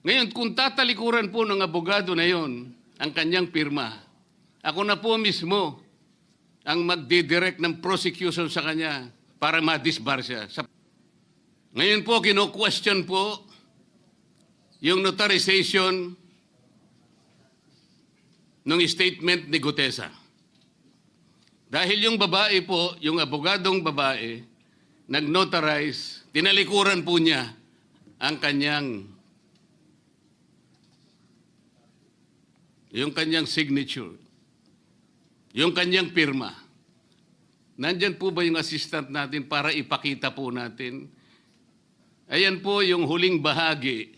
Ngayon, kung tatalikuran po ng abogado na yon ang kanyang pirma, ako na po mismo ang magdidirect ng prosecution sa kanya para ma-disbar siya. Ngayon po, kino-question po yung notarization ng statement ni Gutesa. Dahil yung babae po, yung abogadong babae, nag-notarize, tinalikuran po niya ang yung kanyang signature, yung kanyang pirma. Nandyan po ba yung assistant natin para ipakita po natin? Ayan po yung huling bahagi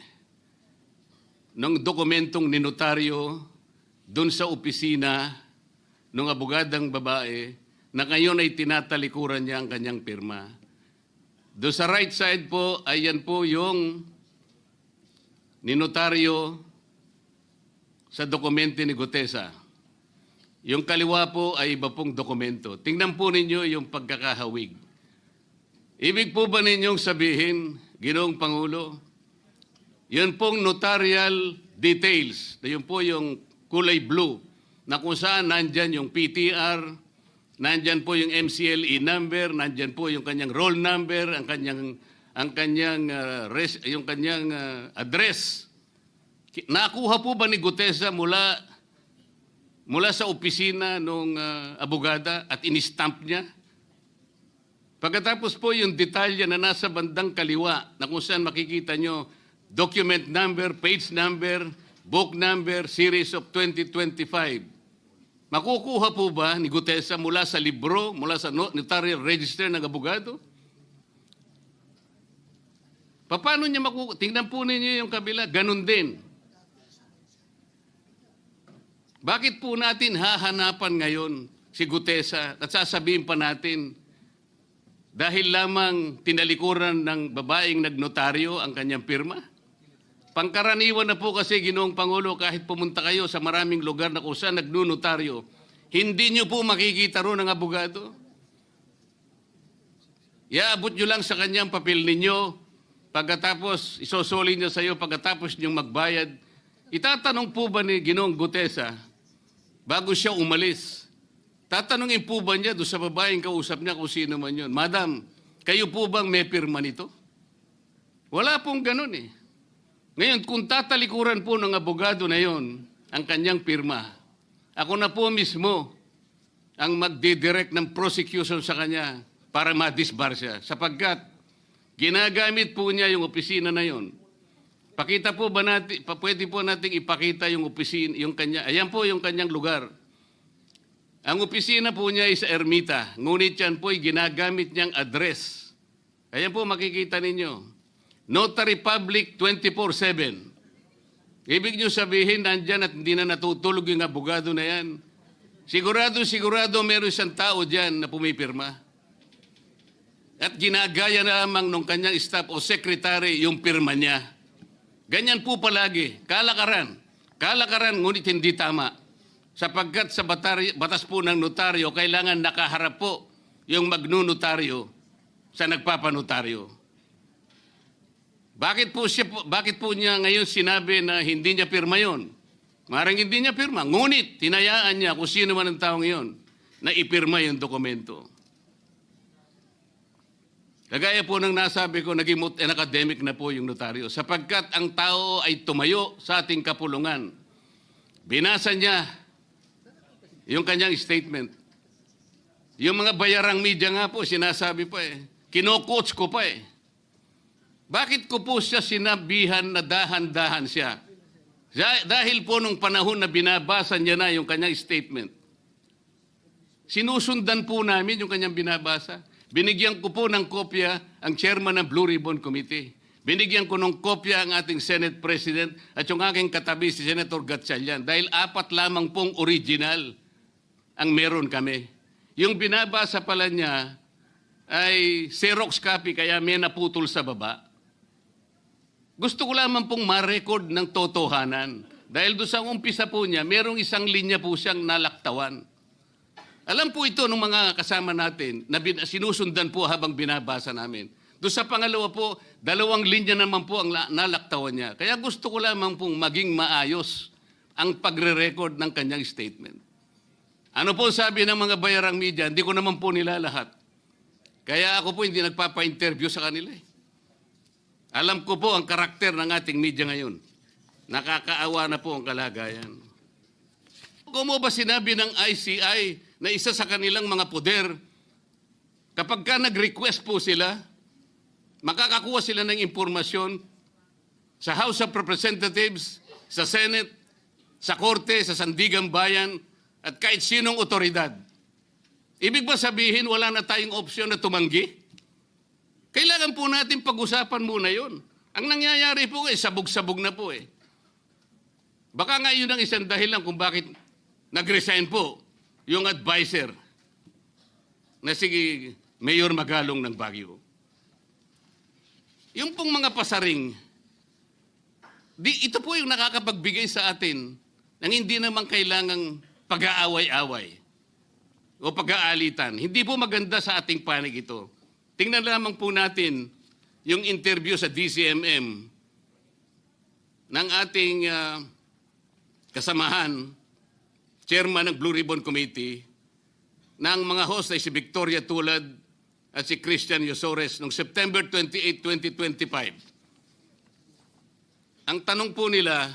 ng dokumentong ninotaryo doon sa opisina ng abogadang babae na ngayon ay tinatalikuran niya ang kanyang pirma. Doon sa right side po, ayan po yung ninotaryo sa dokumento ni Gutesa. Yung kaliwa po ay iba pong dokumento. Tingnan po ninyo yung pagkakahawig. Ibig po ba ninyong sabihin, Ginoong Pangulo, yun pong notarial details, na yun po yung kulay blue, na kung saan nandyan yung PTR, nandyan po yung MCLE number, nandyan po yung kanyang roll number, ang kanyang address. Nakuha po ba ni Gutesa mula sa opisina ng abogada at in-stamp niya? Pagkatapos po yung detalye na nasa bandang kaliwa na kung saan makikita nyo document number, page number, book number, series of 2025. Makukuha po ba ni Gutesa mula sa libro, mula sa notarial register ng abogado? Paano niya makukuha? Tingnan po ninyo yung kabila, ganun din. Bakit po natin hahanapan ngayon si Gutesa at sasabihin pa natin dahil lamang tinalikuran ng babaeng nagnotaryo ang kanyang pirma? Pangkaraniwan na po kasi, Ginoong Pangulo, kahit pumunta kayo sa maraming lugar na kung saan nagnunotaryo, hindi nyo po makikita roon ang abogado. Iaabot nyo lang sa kanyang papel ninyo, pagkatapos isosoli niya sa iyo, pagkatapos nyong magbayad. Itatanong po ba ni Ginoong Gutesa, bago siya umalis, tatanungin po ba niya doon sa babaeng kausap niya kung sino man yun, Madam, kayo po bang may pirma nito? Wala pong ganun eh. Ngayon, kung tatalikuran po ng abogado na yon ang kanyang pirma, ako na po mismo ang magdidirect ng prosecution sa kanya para ma-disbar siya. Sapagkat ginagamit po niya yung opisina na yon. Pakita po ba natin, pwede po nating ipakita yung opisina, yung kanya, ayan po yung kanyang lugar. Ang opisina po niya ay sa Ermita, ngunit yan po ay ginagamit niyang address. Ayan po makikita ninyo. Notary Public 24/7. Ibig niyo sabihin, nandyan at hindi na natutulog yung abogado na yan. Sigurado meron isang tao dyan na pumipirma. At ginagaya na lamang nung kanyang staff o secretary yung pirma niya. Ganyan po palagi. Kalakaran. Kalakaran, ngunit hindi tama. Sapagkat sa batas po ng notaryo, kailangan nakaharap po yung magnunotaryo sa nagpapanotaryo. Bakit po niya ngayon sinabi na hindi niya pirma yon? Marang hindi niya pirma. Ngunit, tinayaan niya kung sino man ang taong yon na ipirma yung dokumento. Kagaya po ng nasabi ko, naging academic na po yung notaryo. Sapagkat ang tao ay tumayo sa ating kapulungan. Binasa niya yung kanyang statement. Yung mga bayarang media nga po, sinasabi pa eh. Kino-coach ko pa eh. Bakit ko po siya sinabihan na dahan-dahan siya? Dahil po nung panahon na binabasa niya na yung kanyang statement, sinusundan po namin yung kanyang binabasa. Binigyan ko po ng kopya ang chairman ng Blue Ribbon Committee. Binigyan ko ng kopya ang ating Senate President at yung aking katabi si Senator Gatchalian dahil 4 lamang pong original ang meron kami. Yung binabasa pala niya ay Xerox copy kaya may naputol sa baba. Gusto ko lamang pong ma-record ng totohanan. Dahil doon sa umpisa po niya, merong isang linya po siyang nalaktawan. Alam po ito ng mga kasama natin na sinusundan po habang binabasa namin. Doon sa pangalawa po, 2 linya naman po ang nalaktawan niya. Kaya gusto ko lamang pong maging maayos ang pagre-record ng kanyang statement. Ano po sabi ng mga bayarang media, hindi ko naman po nila lahat. Kaya ako po hindi nagpapa-interview sa kanila. Alam ko po ang karakter ng ating media ngayon. Nakakaawa na po ang kalagayan. Kung mo ba sinabi ng ICI na isa sa kanilang mga poder, kapag ka nag-request po sila, makakakuha sila ng impormasyon sa House of Representatives, sa Senate, sa Korte, sa Sandigang Bayan, at kahit sinong otoridad. Ibig ba sabihin wala na tayong opsyon na tumanggi? Kailangan po natin pag-usapan muna yon. Ang nangyayari po sabog-sabog na po eh. Baka nga yun ang isang dahilan kung bakit nag-resign po yung advisor na si Mayor Magalong ng Baguio. Yung pong mga pasaring, ito po yung nakakapagbigay sa atin ng hindi naman kailangang pag-aaway-away o pag-aalitan. Hindi po maganda sa ating panig ito. Tingnan lamang po natin yung interview sa DCMM ng ating kasamahan, chairman ng Blue Ribbon Committee, ng mga host ay si Victoria Tulad at si Christian Yosores noong September 28, 2025. Ang tanong po nila,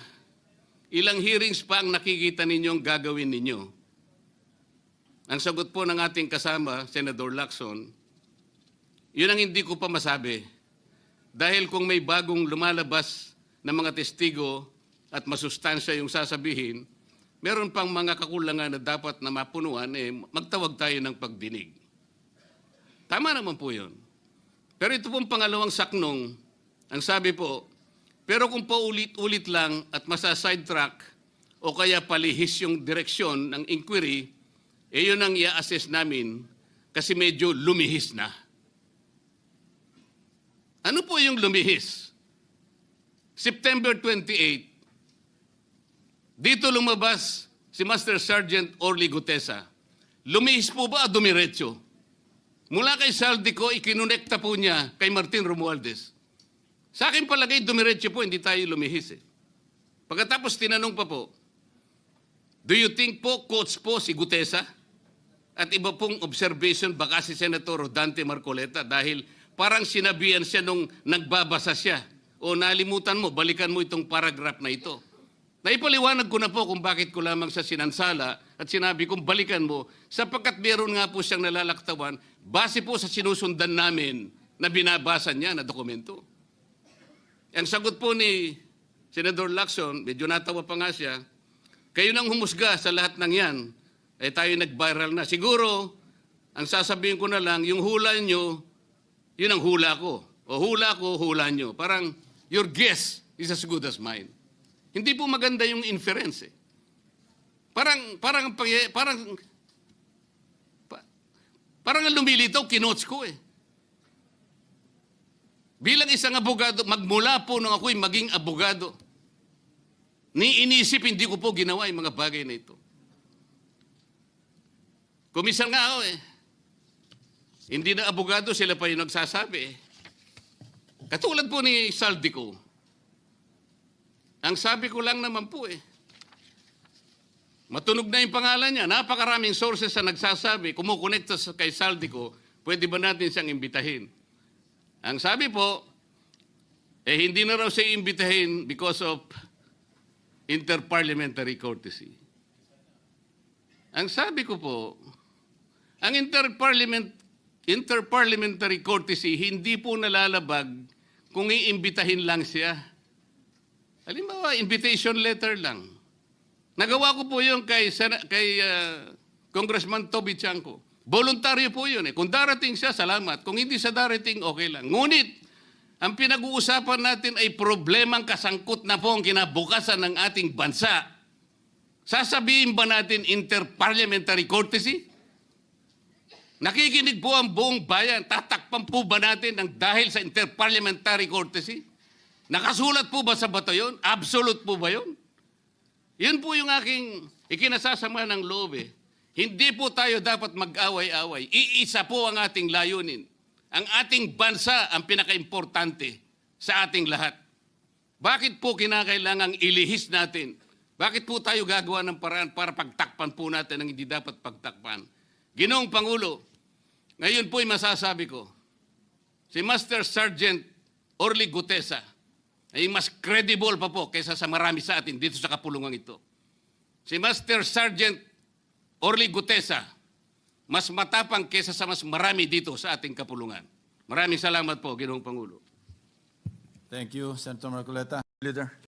ilang hearings pa ang nakikita ninyong gagawin ninyo? Ang sagot po ng ating kasama, Senator Lacson, yun ang hindi ko pa masabi. Dahil kung may bagong lumalabas na mga testigo at masustansya yung sasabihin, meron pang mga kakulangan na dapat na mapunuan, magtawag tayo ng pagdinig. Tama naman po yun. Pero ito pong pangalawang saknong, ang sabi po, pero kung paulit-ulit lang at masa-sidetrack o kaya palihis yung direksyon ng inquiry, yun ang i-assess namin kasi medyo lumihis na. Ano po yung lumihis? September 28, dito lumabas si Master Sergeant Orly Gutesa. Lumihis po ba o dumiretso? Mula kay Saldico, ikinonekta po niya kay Martin Romualdez. Sa akin palagay, dumiretso po, hindi tayo lumihis. Pagkatapos tinanong pa po, do you think po, coach po si Gutesa? At iba pong observation, baka si Senator Dante Marcoleta dahil parang sinabihan siya nung nagbabasa siya. O nalimutan mo, balikan mo itong paragraph na ito. Naipaliwanag ko na po kung bakit ko lamang sa sinansala at sinabi kong balikan mo sapagkat meron nga po siyang nalalaktawan base po sa sinusundan namin na binabasa niya na dokumento. Ang sagot po ni Senator Lacson, medyo natawa pa nga siya, kayo nang humusga sa lahat ng yan, tayo nag-viral na. Siguro, ang sasabihin ko na lang, yung hula nyo, yun ang hula ko. O hula ko, hula nyo. Parang, your guess is as good as mine. Hindi po maganda yung inference. Parang ang lumilitaw, kinots ko eh. Bilang isang abogado, magmula po nung ako'y maging abogado, inisip hindi ko po ginawa yung mga bagay na ito. Kumisan nga ako eh. Hindi na abogado, sila pa yung nagsasabi eh. Katulad po ni Saldico. Ang sabi ko lang naman po eh, matunog na yung pangalan niya. Napakaraming sources na nagsasabi, kumukonekta kay Saldico, pwede ba natin siyang imbitahin? Ang sabi po, hindi na raw siya imbitahin because of interparliamentary courtesy. Ang sabi ko po, ang interparliamentary courtesy hindi po nalalabag kung iimbitahin lang siya. Halimbawa, invitation letter lang. Nagawa ko po yun kay Congressman Toby Chanco. Voluntaryo po yun eh. Kung darating siya, salamat. Kung hindi siya darating, okay lang. Ngunit, ang pinag-uusapan natin ay problemang kasangkot na po ang kinabukasan ng ating bansa. Sasabihin ba natin interparliamentary courtesy? Nakikinig po ang buong bayan. Tatakpan po ba natin ng dahil sa interparliamentary courtesy? Nakasulat po ba sa bato yun? Absolute po ba yun? Yun po yung aking ikinasasama ng loob eh. Hindi po tayo dapat mag-away-away. Iisa po ang ating layunin. Ang ating bansa ang pinakaimportante sa ating lahat. Bakit po kinakailangang ilihis natin? Bakit po tayo gagawa ng paraan para pagtakpan po natin ang hindi dapat pagtakpan? Ginoong Pangulo, ngayon po'y masasabi ko, si Master Sergeant Orly Gutesa ay mas credible pa po kaysa sa marami sa atin dito sa kapulungan ito. Si Master Sergeant Orly Gutesa, mas matapang kaysa sa mas marami dito sa ating kapulungan. Maraming salamat po, Ginoong Pangulo. Thank you, Senator Marcoleta. Leader.